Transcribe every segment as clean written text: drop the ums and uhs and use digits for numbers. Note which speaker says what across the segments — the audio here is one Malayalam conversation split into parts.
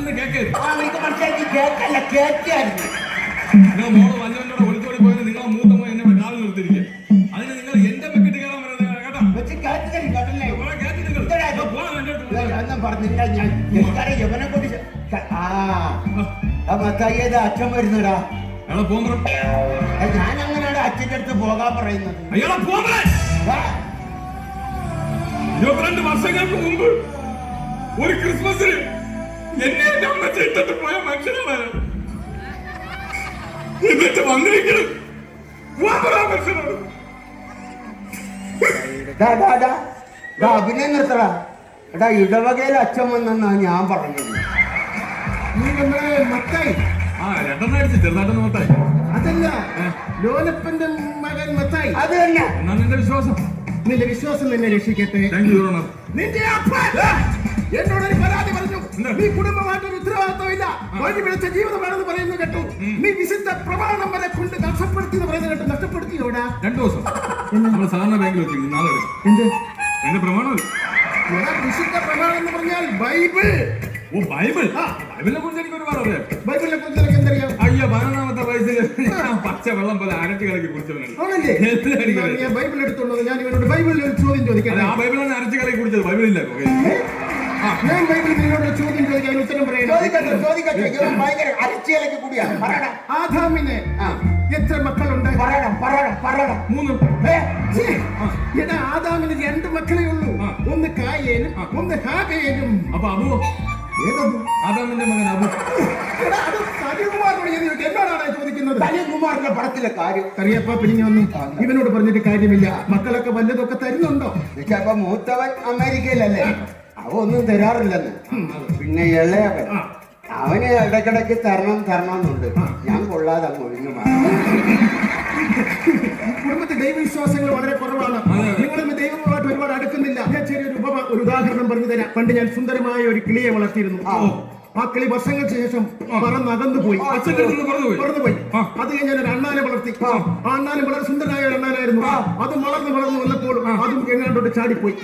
Speaker 1: നിങ്ങൾ മോള് വല്ലവനോട് ഒളിച്ചോടി പോയത് നിങ്ങളെ മൂത്തമ്മ എന്നെ ഇവിടെ കാല് നിർത്തിയിരിക്കുക. അതിന് നിങ്ങൾ എന്റെ ബക്കറ്റ് കയറാൻ പറയുന്നത് കേട്ടോ.
Speaker 2: അച്ഛൻ വരുന്നടാ.
Speaker 1: അയാളെ പോകാൻ
Speaker 2: ഞാൻ അങ്ങനെയാണ് അച്ഛൻ്റെ അടുത്ത് പോകാൻ പറയുന്നത്.
Speaker 1: അയാളെ പോകാൻ 22 വർഷങ്ങൾക്ക് മുമ്പ് ഒരു ക്രിസ്മസിന് എന്നെ എന്റെ അമ്മ ഇട്ടിട്ട് പോയ മനുഷ്യനാണ്. എന്നിട്ട് വന്നിരിക്കണം മനുഷ്യനാണ്.
Speaker 2: അഭിനയം നിർത്തടാ. എടാ ഇടവകയിൽ അച്ഛൻ വന്നെന്നാ ഞാൻ പറഞ്ഞത്.
Speaker 3: നീ നമ്മളെ മത്തായി
Speaker 1: രണ്ടെണ്ണം അടിച്ച് ചെറുതായിട്ടൊന്ന് മത്തായി.
Speaker 3: അതല്ല, ലോലപ്പന്റെ മകൻ മത്തായി.
Speaker 2: അത് തന്നെ.
Speaker 1: എന്നാണ് എന്റെ വിശ്വാസം.
Speaker 3: നിന്റെ വിശ്വാസം തന്നെ രക്ഷിക്കട്ടെ. നിന്റെ അപ്പൻ എന്നോടൊരു പരാതി പറഞ്ഞു. നീ കുടുംബമായിട്ടൊരു ഉത്തരവാദിത്വമില്ല, വഴി പിഴച്ച ജീവിതമാണെന്ന് പറയുന്നത് കേട്ടു. നീ വിശുദ്ധ പ്രമാണം വരെ കൊണ്ട് നഷ്ടപ്പെടുത്തി എന്ന് പറയുന്നത് കേട്ടു. നഷ്ടപ്പെടുത്തിയോടാ?
Speaker 1: 2 ദിവസം നമ്മൾ സാധാരണ ബാങ്കിൽ വെച്ചിരിക്കും. നാളെ
Speaker 3: എന്ത്
Speaker 1: എന്റെ പ്രമാണം?
Speaker 3: വിശുദ്ധ പ്രമാണം എന്ന് പറഞ്ഞാൽ ബൈബിൾ.
Speaker 1: ഓ ബൈബിൾ. ബൈബിളിനെ കുറിച്ച് എനിക്ക് ഒരുപാട് അറിയാം.
Speaker 3: ബൈബിളിനെ കുറിച്ച് എനിക്ക് എന്തറിയാം?
Speaker 1: അയ്യോ 11ാമത്തെ വയസ്സിൽ പച്ച വെള്ളം പോലെ അരട്ടി കളക്കി കുടിച്ചവനാണ്.
Speaker 3: ഞാൻ ബൈബിൾ എടുത്തോണ്ടത്. ഞാൻ ഇവനോട് ബൈബിളിൽ ഒരു ചോദ്യം ചോദിക്കാം.
Speaker 1: ആ ബൈബിളാണ് അരച്ചു കളക്കി കുടിച്ചത്. ബൈബിളില്ല.
Speaker 3: ഞാൻ ബൈബിളിൽ നിന്നോട് ചോദ്യം ചോദിക്കാൻ ഉത്തരം പറയണം. ആദാമിന് എത്ര മക്കളുണ്ട്?
Speaker 1: 3.
Speaker 3: എടാ, ആദാമിന് 2 മക്കളേ ഉള്ളൂ. ഒന്ന് കായേനും ഒന്ന് ഹാബേലും.
Speaker 1: അപ്പൊ അബു
Speaker 3: ഏതബു?
Speaker 1: ആദാമിന്റെ മകൻ അബു.
Speaker 3: അത് സലികുമാറിനോട് എന്നോടാണ് ചോദിക്കുന്നത്.
Speaker 2: സലികുമാറിന്റെ പടത്തിലെ കാര്യം
Speaker 3: കറിയപ്പ പിരിഞ്ഞു വന്നു. ഇവനോട് പറഞ്ഞിട്ട് കാര്യമില്ല. മക്കളൊക്കെ വല്ലതൊക്കെ തരുന്നുണ്ടോ?
Speaker 2: അപ്പൊ മൂത്തവൻ അമേരിക്കയിലല്ലേ, അവ ഒന്നും തരാറില്ലെന്ന്. പിന്നെ ഇളയവൻ അവന് ഇടയ്ക്കിടയ്ക്ക് തരണമെന്നുണ്ട്. ഞാൻ കൊള്ളാതെ അങ്ങ് ഒഴിഞ്ഞു മാറും.
Speaker 3: കുടുംബത്തിൽ ദൈവവിശ്വാസങ്ങൾ വളരെ കുറവാണ്. നിങ്ങളും ദൈവങ്ങളുമായിട്ട് ഒരുപാട് അടുക്കുന്നില്ല. ഞാൻ ചെറിയൊരു ഉദാഹരണം പറഞ്ഞു തരാം. പണ്ട് ഞാൻ സുന്ദരമായ ഒരു കിളിയെ വളർത്തിയിരുന്നു. ആ കിളി വർഷങ്ങൾക്ക് ശേഷം പറന്നകന്നു പോയി. പറന്നുപോയി. അത് കഴിഞ്ഞ് ഞാൻ ഒരു അണ്ണാനെ വളർത്തി. ആ അണ്ണാനും വളരെ സുന്ദരനായ ഒരു അണ്ണാനായിരുന്നു. അത് വളർന്നു വന്നപ്പോൾ അതും എങ്ങാണ്ടോട്ട് ചാടിപ്പോയി.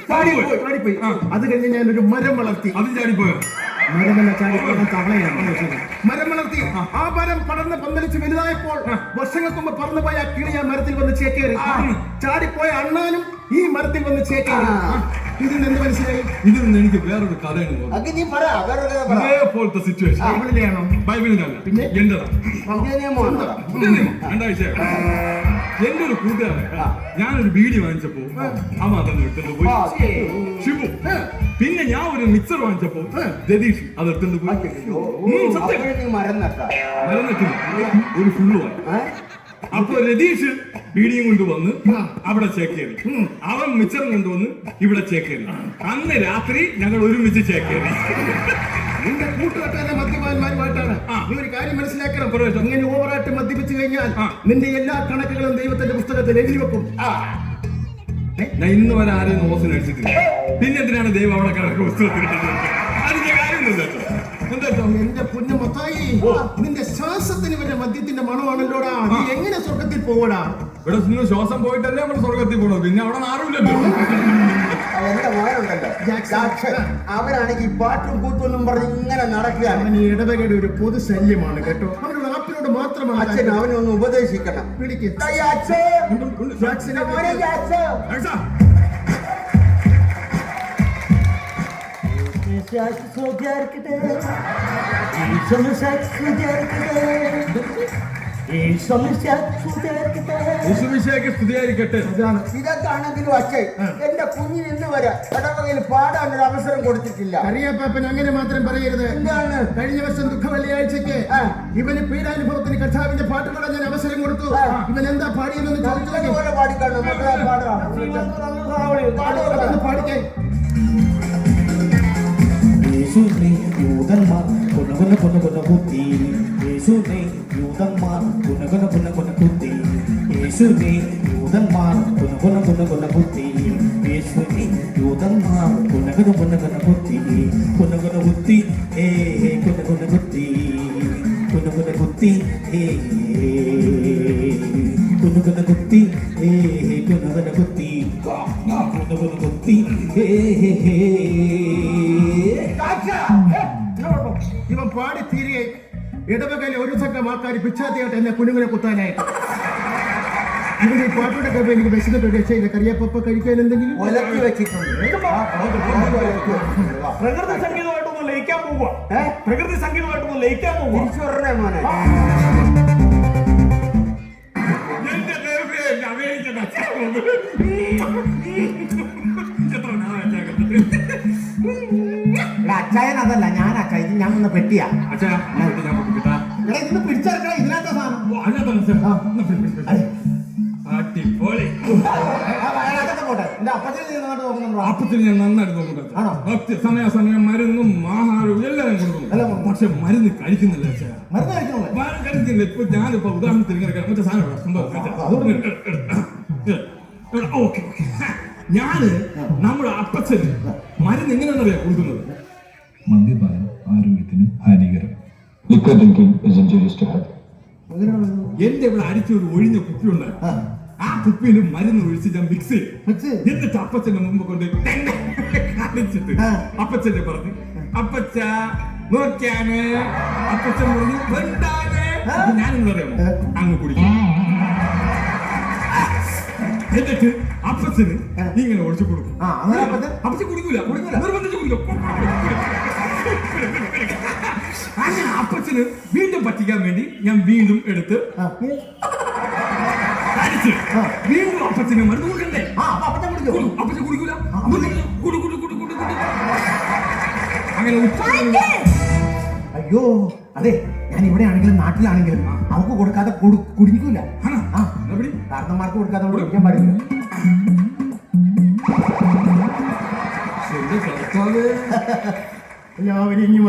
Speaker 3: അത് കഴിഞ്ഞ് ഞാൻ ഒരു മരം വളർത്തി.
Speaker 1: അതും ചാടിപ്പോയോ?
Speaker 3: മരമല്ല, ചാടിപ്പോയ തവളയാണ്. മരം വളർത്തി. ആ മരം പടർന്ന് പന്തലിച്ച് വലുതായപ്പോൾ വർഷങ്ങൾക്ക് മുമ്പ് പറന്നുപോയ ആ കിളി ആ മരത്തിൽ വന്ന് ചേക്കേറി. ചാടിപ്പോയ അണ്ണാനും ഈ മരത്തിൽ വന്ന് ചേക്കേറി. ഇതിൽ നിന്ന് മനസ്സിലായി? ഇതിൽ നിന്ന് എനിക്ക് വേറൊരു കഥയാണ്. ഇതേപോലത്തെ സിറ്റുവേഷൻ ബൈബിളിലെയാണോ? ബൈബിളിലല്ല, പിന്നെ എന്റേതാണ്. രണ്ടാഴ്ച എന്റെ ഒരു കൂട്ടുകാരൻ ഞാനൊരു ബീഡി വാങ്ങിച്ചപ്പോ അവൻ അതൊന്ന് എടുത്തോണ്ട് പോയി. ഷിബു. പിന്നെ ഞാൻ ഒരു മിക്സർ വാങ്ങിച്ചപ്പോ രതീഷ് അത് എടുത്തോണ്ട് പോയി.
Speaker 2: മരം
Speaker 1: നട്ടില്ല, ഒരു ഫുള്ള് വാങ്ങി. അപ്പൊ രതീഷ് ബീഡിയും കൊണ്ടുവന്ന് അവിടെ ചേക്കേറി. അവൻ മിച്ചറും കൊണ്ടുവന്ന് ഇവിടെ ചേക്കേറി. അന്ന് രാത്രി ഞങ്ങൾ ഒരുമിച്ച് ചേക്കേറി.
Speaker 3: നിന്റെ കൂട്ടുകെട്ടായ മദ്യപാന്മാരുമായിട്ടാണ്. നീ ഒരു കാര്യം മനസ്സിലാക്കണം. ഇങ്ങനെ ഓവറായിട്ട് മദ്യപിച്ചു കഴിഞ്ഞാൽ നിന്റെ എല്ലാ കണക്കുകളും ദൈവത്തിന്റെ പുസ്തകത്തിൽ എഴുതി വെക്കും.
Speaker 1: ഞാൻ ഇന്ന് വരെ ആരെയും നോസിന് അടിച്ചിട്ടില്ല. പിന്നെ എന്തിനാണ് ദൈവം അവിടെ കണക്ക് പുസ്തകത്തിൽ? അതിന്റെ കാര്യമൊന്നുമില്ല.
Speaker 3: എന്റെ പൊന്നു മത്തായി, നിന്റെ ശ്വാസത്തിന് വരെ മദ്യത്തിന്റെ മണമാണല്ലോടാ. നീ എങ്ങനെ സ്വർഗത്തിൽ പോവടാ?
Speaker 1: ഇവിടെ നിന്ന് ശ്വാസം പോയിട്ടല്ലേ നമ്മൾ സ്വർഗത്തിൽ പോകണം. പിന്നെ അവിടെ ആരുമില്ലല്ലോ.
Speaker 2: എന്റെ മോനുണ്ടല്ലോ അവനാണെങ്കിൽ പാട്ടും കൂത്തൊന്നും പറഞ്ഞ് ഇങ്ങനെ നടക്കുക.
Speaker 3: അവൻ ഈ ഇടവകയുടെ ഒരു പൊതു ശല്യമാണ് കേട്ടോ. അവനോട് ആപ്പിനോട് മാത്രമാണ്.
Speaker 2: അച്ഛൻ അവനൊന്ന് ഉപദേശിക്കണം.
Speaker 3: പിടിക്കും.
Speaker 2: ഇതൊക്കെയാണെങ്കിലും അച്ഛൻ എന്റെ കുഞ്ഞിന് ഇന്ന് വരെ ഇടവകയിൽ പാടാനൊരു അവസരം കൊടുത്തിട്ടില്ല.
Speaker 3: അറിയാപ്പാപ്പൻ അങ്ങനെ മാത്രം പറയരുത്.
Speaker 2: എന്താണ്?
Speaker 3: കഴിഞ്ഞ വർഷം ദുഃഖ വെള്ളിയാഴ്ചക്ക് ഇവന് പീഡാനുഭവത്തിന് കർത്താവിന്റെ പാട്ട് പാടാൻ ഞാൻ അവസരം കൊടുത്തു. ഇവൻ എന്താ പാടിയെന്ന് ചോദിച്ചു.
Speaker 2: പാടിക്കാണോ?
Speaker 3: പാടിക്കാൻ
Speaker 4: യേശുവേ യൂതന്മാർ കൊന കുത്തി. യേശുവേ യൂതന്മാർ കൊന കുത്തി. യേശുവേ യൂതന്മാർ കൊന കുത്തി. യേശുവേ യൂതന്മാർ കൊന കുത്തി. ഏ കൊന കുത്തി. കുത്തി ഏ കൊന കുത്തി. ഏ കൊന കുത്തി. കുത്തി ഏ.
Speaker 3: ഇവ ഇപ്പം പാടി തീരെ ഇടവകയിലെ ഒരു സംഘം ആൾക്കാർ പിച്ചാത്തിയായിട്ട് എന്നെ കുഞ്ഞുങ്ങളെ കുത്താനായിട്ട്. ഇവിടെ ഈ പാട്ടോടെ കേൾപ്പ് എനിക്ക് വിശന്നിട്ട് രക്ഷയില്ല. കറിയപ്പ കഴിക്കാൻ എന്തെങ്കിലും
Speaker 2: ഒലക്കി വെച്ചിട്ടുണ്ട്.
Speaker 5: പ്രകൃതി സംഗീതമായിട്ടൊന്ന് ലയിക്കാൻ പോവുക. പ്രകൃതി സംഗീതമായിട്ടൊന്ന് ലയിക്കാൻ പോവുക.
Speaker 2: തിരിച്ചു പറഞ്ഞേ മോനെ.
Speaker 1: എന്റെ ദൈവമേ, എന്റെ അമേരിക്കൻ അച്ഛൻ വന്നു. എത്ര നാളായി അച്ഛാ കണ്ടിട്ട്?
Speaker 5: അച്ചായൻ അതല്ല, ഞാൻ അച്ചായ, ഇത് ഞാൻ വന്ന പെട്ടിയാ.
Speaker 1: അച്ഛാ, ഞാൻ വിട്ട് ഞാൻ പൊട്ടിക്കിട്ടാ.
Speaker 5: ഇവിടെ ഇന്ന് പിടിച്ചെടുക്കണം ഇതിനകത്ത സാധനം.
Speaker 1: ഓ, അതിനകത്താണ് അച്ഛാ. എന്നാ പിടി, പിടി, പിടി. അടിപൊളി.
Speaker 5: അതിനകത്തൊക്കെ പോട്ടെ. എന്റെ അപ്പച്ചൻ ചെയ്യുന്നതായിട്ട് നോക്കുന്നുണ്ടോ?
Speaker 1: അപ്പത്തിന് ഞാൻ നന്നായിട്ട് നോക്കുന്നുണ്ട്.
Speaker 5: ആണോ?
Speaker 1: സമയാസമയം മരുന്നും ആഹാരവും എല്ലാം ഞാൻ കൊടുക്കുന്നു. പക്ഷെ മരുന്ന് കഴിക്കുന്നില്ല അച്ഛാ.
Speaker 5: മരുന്ന് കഴിക്കണോ?
Speaker 1: മരുന്ന് കഴിക്കുന്നില്ല. ഇപ്പൊ ഞാനിപ്പോ ഉദാഹരണത്തിന് ഇങ്ങനെ മറ്റേ സാധനം ഇവിടെ സംഭവം. Okay okay. ഞാന് നമ്മുടെ അപ്പച്ചന് മരുന്ന് എങ്ങനെയാണെന്നറിയാം കൊടുക്കുന്നത്.
Speaker 6: മദ്യപാനം ആരോഗ്യത്തിന് ഹാനികരം. Liquor drinking is injurious to health.
Speaker 1: എന്റെ ഇവിടെ അരിച്ചൊരു ഒഴിഞ്ഞ കുപ്പി ഉണ്ടായിരുന്നു. ആ കുപ്പിയിൽ മരുന്ന് ഒഴിച്ച് ഞാൻ മിക്സ് ചെയ്യും. എന്നിട്ട് അപ്പച്ചന്റെ മുമ്പ് കൊണ്ട് കാണിച്ചിട്ട് അപ്പച്ചനെ പറഞ്ഞു, അപ്പച്ച നോക്കിയാണ്. അപ്പച്ചൻ പറഞ്ഞു വേണ്ടാണ്. ഞാനെന്ന് പറയാമോ അങ്ങ് കുടിക്കും. എന്നിട്ട് അപ്പച്ചന് ഇങ്ങനെ ഒഴിച്ചു കൊടുക്കും. അപ്പച്ചൻ കുടിക്കൂല, നിർബന്ധിച്ച് കുടിക്കും. അങ്ങനെ അപ്പച്ചന് വീണ്ടും പറ്റിക്കാൻ വേണ്ടി ഞാൻ വീണ്ടും എടുത്ത് അടിച്ച് വീണ്ടും അപ്പച്ചന് മരുന്ന് കൊടുക്കണ്ടേ? അപ്പച്ചൻ കുടിക്കൂല. അങ്ങനെ
Speaker 5: അയ്യോ, അതെ, ഞാൻ ഇവിടെ ആണെങ്കിലും നാട്ടിലാണെങ്കിലും അവർക്ക് കൊടുക്കാതെ കുടിക്കൂല. കാരണന്മാർക്ക് കൊടുക്കാതെ കുടിക്കാൻ പാടില്ല.
Speaker 3: എല്ലാവരും ഇനി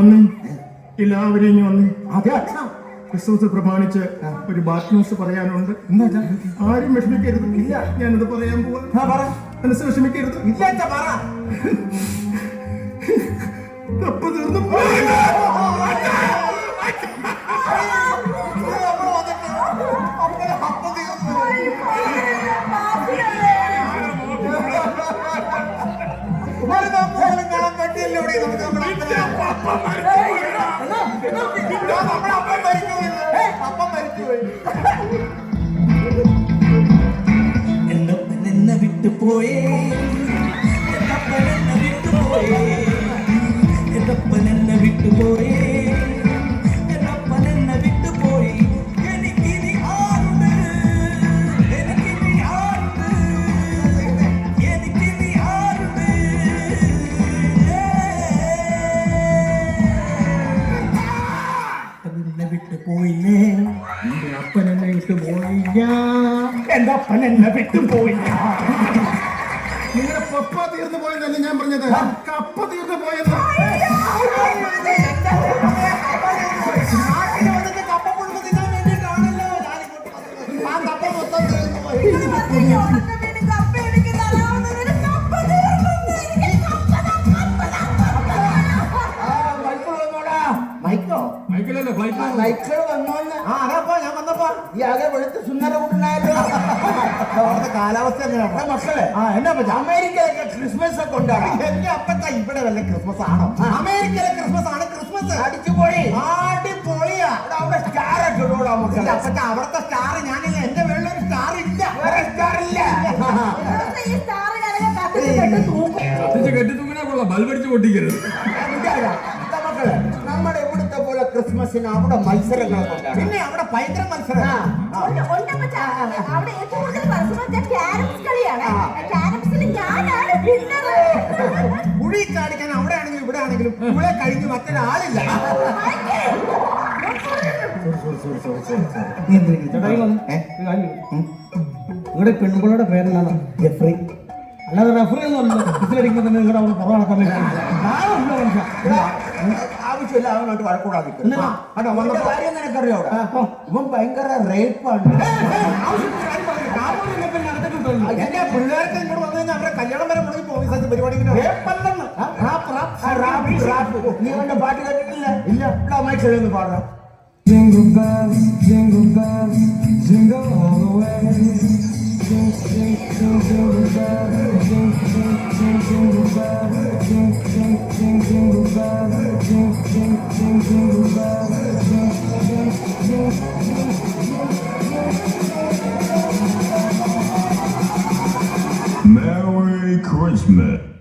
Speaker 3: വന്ന്
Speaker 5: അതെ അച്ഛാ,
Speaker 3: ക്രിസ്മസ് പ്രമാണിച്ച് ഒരു ബാഡ് ന്യൂസ് പറയാനുണ്ട്.
Speaker 5: എന്താ?
Speaker 3: ആരും വിഷമിക്കരുത്. ഇല്ല, ഞാനത് പറയാൻ പോവാ. മനസ്സ് വിഷമിക്കരുത്.
Speaker 5: ഇല്ല അച്ഛാ, പറ.
Speaker 3: കപ്പ തീർന്നു.
Speaker 4: എന്നെ വിട്ടുപോയേ, എന്നെ വിട്ടുപോയേ, എന്നെ വിട്ടുപോയേ, എന്നെ വിട്ടുപോയി. എനിക്കിനി ആരുണ്ട്, എനിക്കിനി ആരുണ്ട്, എനിക്കിനി ആരുണ്ട്. എന്നെ വിട്ടുപോയില്ലേ,
Speaker 3: എന്റെ അപ്പൻ എന്നെ വിട്ടു പോയില്ല.
Speaker 5: എന്റെ അപ്പൻ എന്നെ വിട്ടുപോയില്ല.
Speaker 3: നിങ്ങളുടെ പപ്പ തീർന്നു പോയെന്നല്ല ഞാൻ പറഞ്ഞത്, കപ്പ തീർന്നു പോയെന്ന്.
Speaker 5: കപ്പ പുഴുക്ക് തിന്നാൻ വേണ്ടിയിട്ടാണല്ലോ ആ കപ്പ മൊത്തം തീർന്നു പോയി. മൈക്കോ
Speaker 1: മൈക്കിലല്ലേ ഫ്ലൈറ്റ്
Speaker 2: സൈക്കിൾ വന്നോന്ന്
Speaker 5: അതാപ്പോ ഞാൻ വന്നപ്പോ
Speaker 2: ഈ ആകെ വെളുത്ത് സുന്ദര കൂട്ടുണ്ടായല്ലോ.
Speaker 5: അവിടുത്തെ കാലാവസ്ഥ എങ്ങനെയാണ്
Speaker 2: മക്കളെ,
Speaker 5: എന്നാ പറ്റാ?
Speaker 2: അമേരിക്കയിലൊക്കെ ക്രിസ്മസ് ഒക്കെ ഉണ്ടാകും.
Speaker 5: എന്റെ അപ്പച്ച ഇവിടെ വല്ല ക്രിസ്മസ് ആണോ? അമേരിക്കയിലെ ക്രിസ്മസ് ആണ് ക്രിസ്മസ്.
Speaker 2: അടിച്ചുപൊളി.
Speaker 5: അടിപൊളിയാ.
Speaker 2: അവിടെ സ്റ്റാർ ഒക്കെ ഇടൂടാ
Speaker 5: എന്റെ
Speaker 2: മക്കളെ.
Speaker 5: അപ്പച്ച അവിടുത്തെ സ്റ്റാർ ഞാനില്ല. എന്റെ വെള്ളൊരു സ്റ്റാർ ഇല്ല.
Speaker 2: വേറെ സ്റ്റാർ ഇല്ല.
Speaker 1: കത്തിച്ച് കെട്ടിത്തൂങ്ങിനാ കൊള്ളാം. ബൾബടിച്ച് പൊട്ടിക്കരുത്.
Speaker 2: മക്കളെ, നമ്മുടെ ഇവിടുത്തെ പോലെ ക്രിസ്മസിന് അവിടെ മത്സരങ്ങളൊക്കെ ഉണ്ടാകും.
Speaker 5: പിന്നെ അവിടെ ഭയങ്കര മത്സരം.
Speaker 7: അവിടെ കൂടുതൽ മത്സരം ക്യാരംസ് കളിയാണ്. ക്യാരംസിൽ ഞാനാണ് വിന്നർ.
Speaker 5: കുഴി ചാടിക്കാൻ അവിടെ ആണെങ്കിലും ഇവിടെ ആണെങ്കിലും ഇവിടെ കഴിഞ്ഞ് മറ്റൊരാളില്ല.
Speaker 3: നിങ്ങളുടെ പെൺകുട്ടിയുടെ പേരെന്താണ്?
Speaker 5: ജെഫ്രി.
Speaker 3: അല്ലാതെ റഫറി ഒന്നും അല്ല. ഇതിലടിക്കുമ്പോ തന്നെ നിങ്ങളുടെ അവിടെ പുറകെ
Speaker 2: ആവശ്യമില്ല അവനോട്ട് വഴക്കൂടാതിരിക്കും. കാര്യം നിനക്കറിയോ? ഇവൻ ഭയങ്കര റേപ്പാണ്.
Speaker 5: എന്റെ പിള്ളേർക്ക് ഇങ്ങോട്ട് വന്നു കഴിഞ്ഞാൽ അവരെ കല്യാണം വരെ മുടങ്ങി പോകും. ഈ പരിപാടി
Speaker 2: നീ അവന്റെ പാട്ട് കേട്ടിട്ടില്ല? ഇല്ല. മൈക്കിലൊന്ന് പാടാം.
Speaker 6: Jingle bells, jingle bells, jingle all the way. Jing, jing, jing, jingle bells, jing, jing, jing, jingle bells, jing, jing, jing, jingle bells, jing, jing, jing, jingle bells. Merry Christmas.